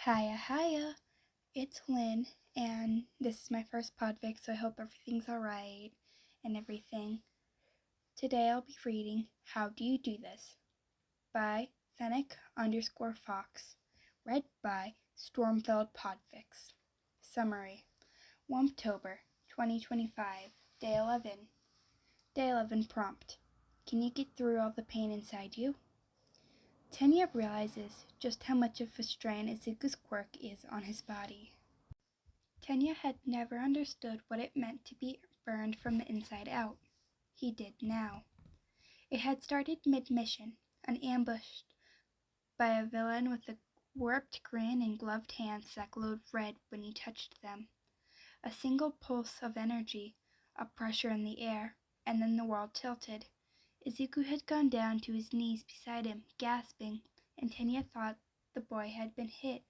Hiya, it's Lynn, and this is my first podfic, so I hope everything's alright and everything. Today I'll be reading How Do You Do This? By Fennec_Fox, read by Stormfeld Podfics. Summary: 1 October 2025, Day 11. Day 11 prompt: Can you get through all the pain inside you? Thie realizes just how much of a strain Izuku's quirk is on his body. Thie had never understood what it meant to be burned from the inside out. He did now. It had started mid-mission, ambushed by a villain with a warped grin and gloved hands that glowed red when he touched them. A single pulse of energy, a pressure in the air, and then the world tilted. Izuku had gone down to his knees beside him, gasping, and Thie thought the boy had been hit.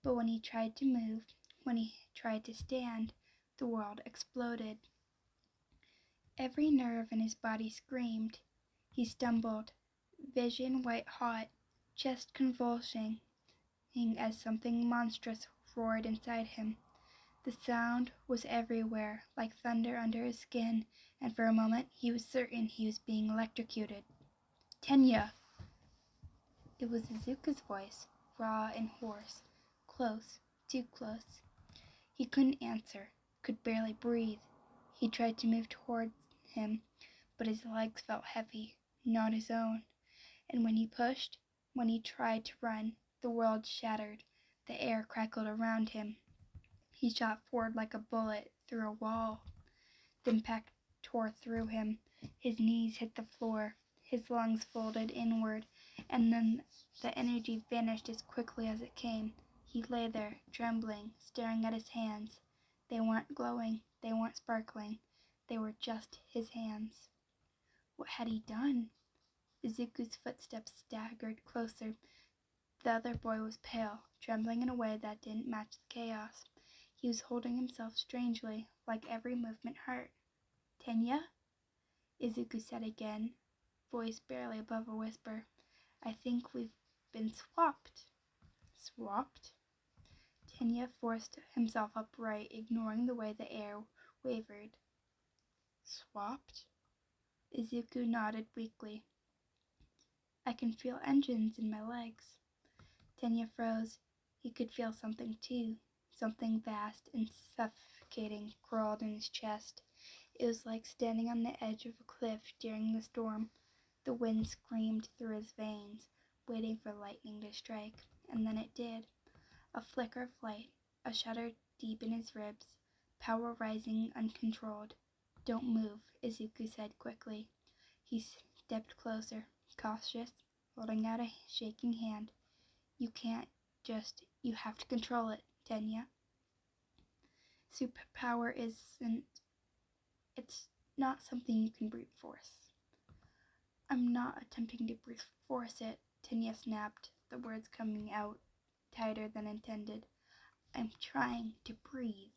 But when he tried to move, when he tried to stand, the world exploded. Every nerve in his body screamed. He stumbled, vision white hot, chest convulsing, as something monstrous roared inside him. The sound was everywhere, like thunder under his skin, and for a moment he was certain he was being electrocuted. Thie! It was Izuku's voice, raw and hoarse, close, too close. He couldn't answer, could barely breathe. He tried to move towards him, but his legs felt heavy, not his own. And when he pushed, when he tried to run, the world shattered, the air crackled around him. He shot forward like a bullet through a wall. The impact tore through him. His knees hit the floor, his lungs folded inward, and then the energy vanished as quickly as it came. He lay there, trembling, staring at his hands. They weren't glowing, they weren't sparkling, they were just his hands. What had he done? Izuku's footsteps staggered closer. The other boy was pale, trembling in a way that didn't match the chaos. He was holding himself strangely, like every movement hurt. Thie? Izuku said again, voice barely above a whisper. I think we've been swapped. Swapped? Thie forced himself upright, ignoring the way the air wavered. Swapped? Izuku nodded weakly. I can feel engines in my legs. Thie froze. He could feel something too. Something vast and suffocating crawled in his chest. It was like standing on the edge of a cliff during the storm. The wind screamed through his veins, waiting for lightning to strike, and then it did. A flicker of light, a shudder deep in his ribs, power rising uncontrolled. Don't move, Izuku said quickly. He stepped closer, cautious, holding out a shaking hand. You can't you have to control it, Thie. Superpower it's not something you can brute force. I'm not attempting to brute force it, Thie snapped, the words coming out tighter than intended. I'm trying to breathe.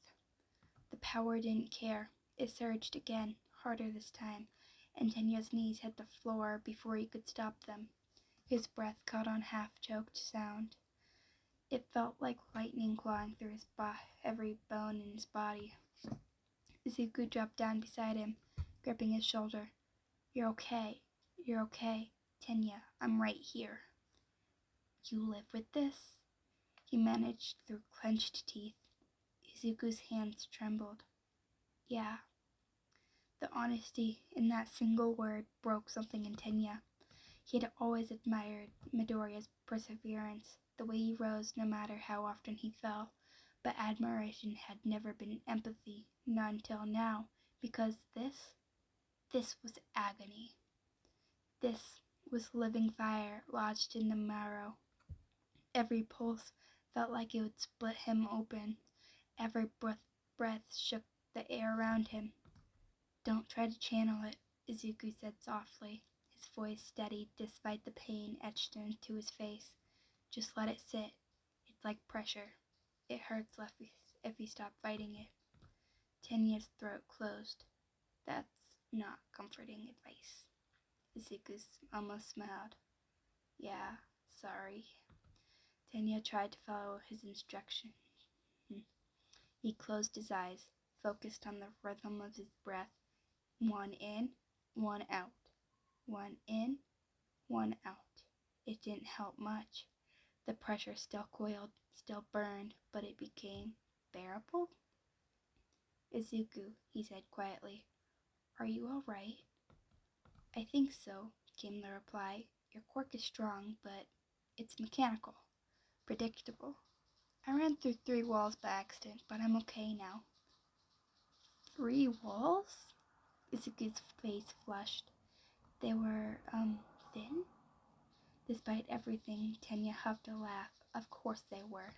The power didn't care. It surged again, harder this time, and Thie's knees hit the floor before he could stop them. His breath caught on half-choked sound. It felt like lightning clawing through every bone in his body. Izuku dropped down beside him, gripping his shoulder. You're okay, Thie, I'm right here. You live with this? He managed through clenched teeth. Izuku's hands trembled. Yeah. The honesty in that single word broke something in Thie. He had always admired Midoriya's perseverance, the way he rose no matter how often he fell, but admiration had never been empathy, not until now, because this was agony. This was living fire lodged in the marrow. Every pulse felt like it would split him open. Every breath shook the air around him. Don't try to channel it, Izuku said softly, his voice steady despite the pain etched into his face. Just let it sit. It's like pressure. It hurts if you stop fighting it. Thie's throat closed. That's not comforting advice. Izuku almost smiled. Yeah, sorry. Thie tried to follow his instructions. He closed his eyes, focused on the rhythm of his breath. 1 in, 1 out. 1 in, 1 out. It didn't help much. The pressure still coiled, still burned, but it became bearable. Izuku, he said quietly, are you all right? I think so, came the reply. Your quirk is strong, but it's mechanical, predictable. I ran through 3 walls by accident, but I'm okay now. 3 walls? Izuku's face flushed. They were, thin? Despite everything, Thie huffed a laugh. Of course they were.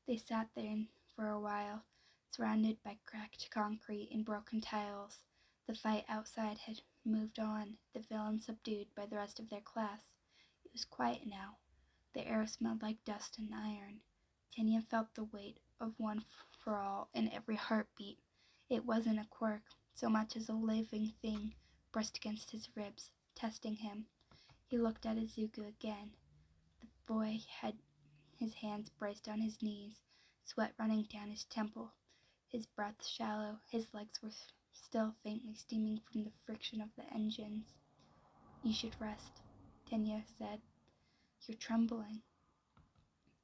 They sat there for a while, surrounded by cracked concrete and broken tiles. The fight outside had moved on, the villain subdued by the rest of their class. It was quiet now. The air smelled like dust and iron. Thie felt the weight of one for all in every heartbeat. It wasn't a quirk, so much as a living thing brushed against his ribs, testing him. He looked at Izuku again. The boy had his hands braced on his knees, sweat running down his temple, his breath shallow. His legs were still faintly steaming from the friction of the engines. You should rest, Thie said. You're trembling.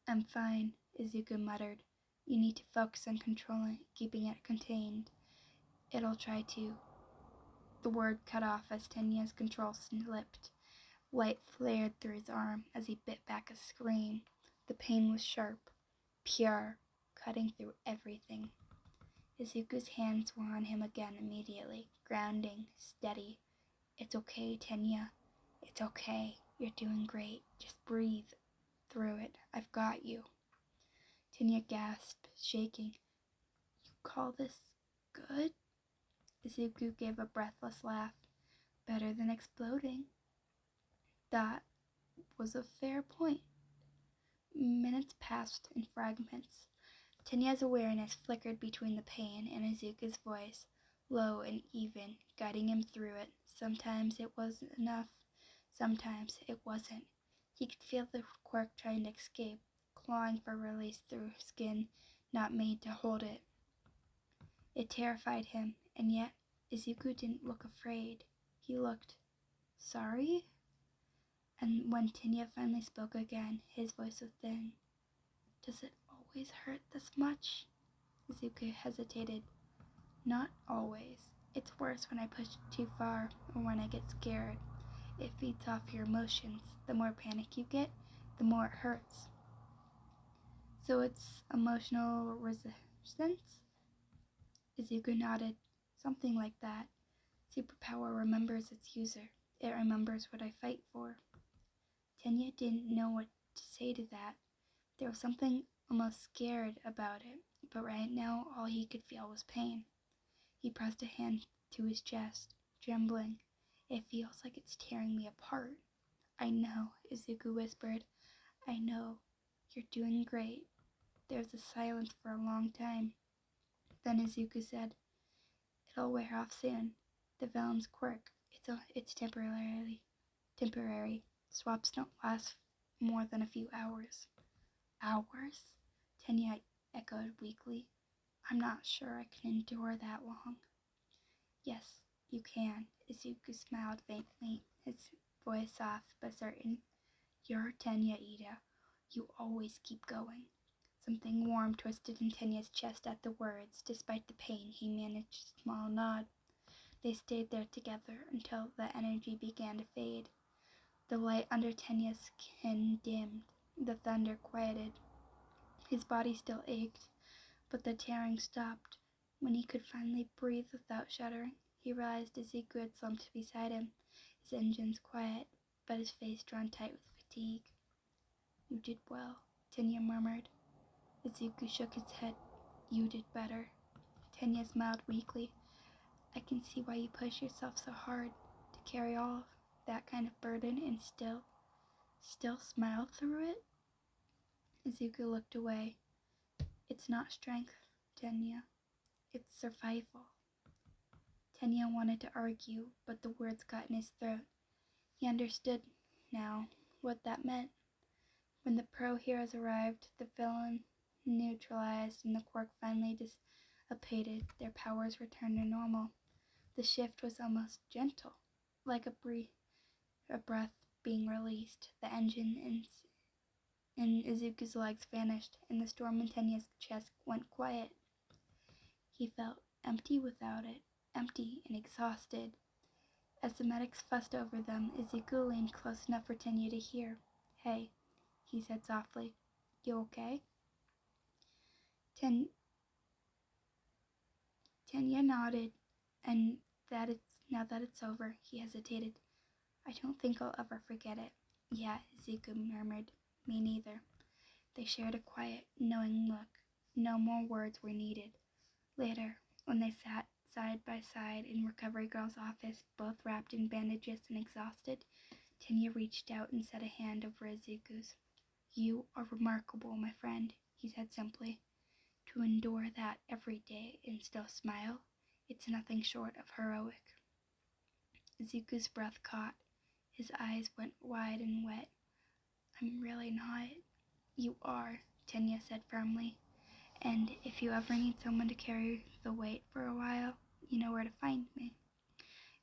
I'm fine, Izuku muttered. You need to focus on controlling, keeping it contained. It'll try to. The word cut off as Thie's control slipped. Light flared through his arm as he bit back a scream. The pain was sharp, pure, cutting through everything. Izuku's hands were on him again immediately, grounding, steady. It's okay, Thie. It's okay. You're doing great. Just breathe through it. I've got you. Thie gasped, shaking. You call this good? Izuku gave a breathless laugh. Better than exploding. That was a fair point. Minutes passed in fragments. Thie's awareness flickered between the pain and Izuku's voice, low and even, guiding him through it. Sometimes it was enough, sometimes it wasn't. He could feel the quirk trying to escape, clawing for release through skin not made to hold it. It terrified him, and yet Izuku didn't look afraid. He looked sorry? And when Thie finally spoke again, his voice was thin. Does it always hurt this much? Izuku hesitated. Not always. It's worse when I push too far or when I get scared. It feeds off your emotions. The more panic you get, the more it hurts. So it's emotional resistance? Izuku nodded. Something like that. Superpower remembers its user. It remembers what I fight for. Thie didn't know what to say to that. There was something almost scared about it, but right now all he could feel was pain. He pressed a hand to his chest, trembling. It feels like it's tearing me apart. I know, Izuku whispered. I know. You're doing great. There was a silence for a long time. Then Izuku said, It'll wear off soon. The villain's quirk. It's temporary. Swaps don't last more than a few hours. Hours? Thie echoed weakly. I'm not sure I can endure that long. Yes, you can. Izuku smiled faintly, his voice soft but certain. You're Thie Ida. You always keep going. Something warm twisted in Thie's chest at the words. Despite the pain, he managed a small nod. They stayed there together until the energy began to fade. The light under Thie's skin dimmed. The thunder quieted. His body still ached, but the tearing stopped. When he could finally breathe without shuddering, he realized Izuku had slumped beside him, his engines quiet, but his face drawn tight with fatigue. You did well, Thie murmured. Izuku shook his head. You did better. Thie smiled weakly. I can see why you push yourself so hard to carry all that kind of burden and still smile through it. Izuku looked away. It's not strength, Thie. It's survival. Thie wanted to argue, but the words got in his throat. He understood now what that meant. When the pro heroes arrived, the villain neutralized and the quirk finally dissipated, their powers returned to normal. The shift was almost gentle, like a breath being released. The engine in Izuku's legs vanished, and the storm in Tenya's chest went quiet. He felt empty without it, empty and exhausted. As the medics fussed over them, Izuku leaned close enough for Tenya to hear. "Hey," he said softly. "You okay?" Tenya nodded, and now that it's over, he hesitated. "I don't think I'll ever forget it." "Yeah," Izuku murmured. "Me neither." They shared a quiet, knowing look. No more words were needed. Later, when they sat side by side in Recovery Girl's office, both wrapped in bandages and exhausted, Tenya reached out and set a hand over Izuku's. "You are remarkable, my friend," he said simply. "To endure that every day and still smile, it's nothing short of heroic." Izuku's breath caught. His eyes went wide and wet. "I'm really not." "You are," Tenya said firmly. "And if you ever need someone to carry the weight for a while, you know where to find me."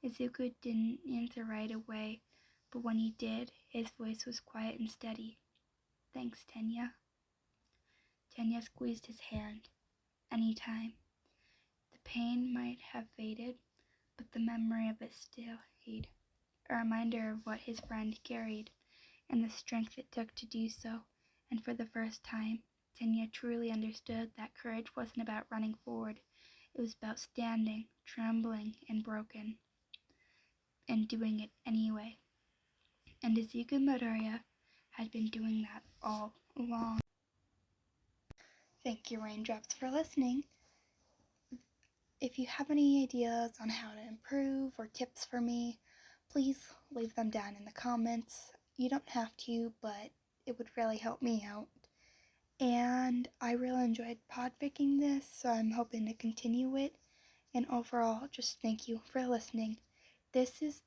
Izuku didn't answer right away, but when he did, his voice was quiet and steady. "Thanks, Tenya." Tenya squeezed his hand. "Anytime." The pain might have faded, but the memory of it still stayed, a reminder of what his friend carried, and the strength it took to do so, and for the first time, Tenya truly understood that courage wasn't about running forward. It was about standing, trembling, and broken, and doing it anyway. And Izuku Midoriya had been doing that all along. Thank you, Raindrops, for listening. If you have any ideas on how to improve or tips for me, please leave them down in the comments. You don't have to, but it would really help me out. And I really enjoyed podficking this, so I'm hoping to continue it. And overall, just thank you for listening. This is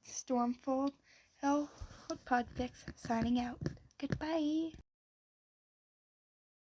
Stormfold Podfix signing out. Goodbye.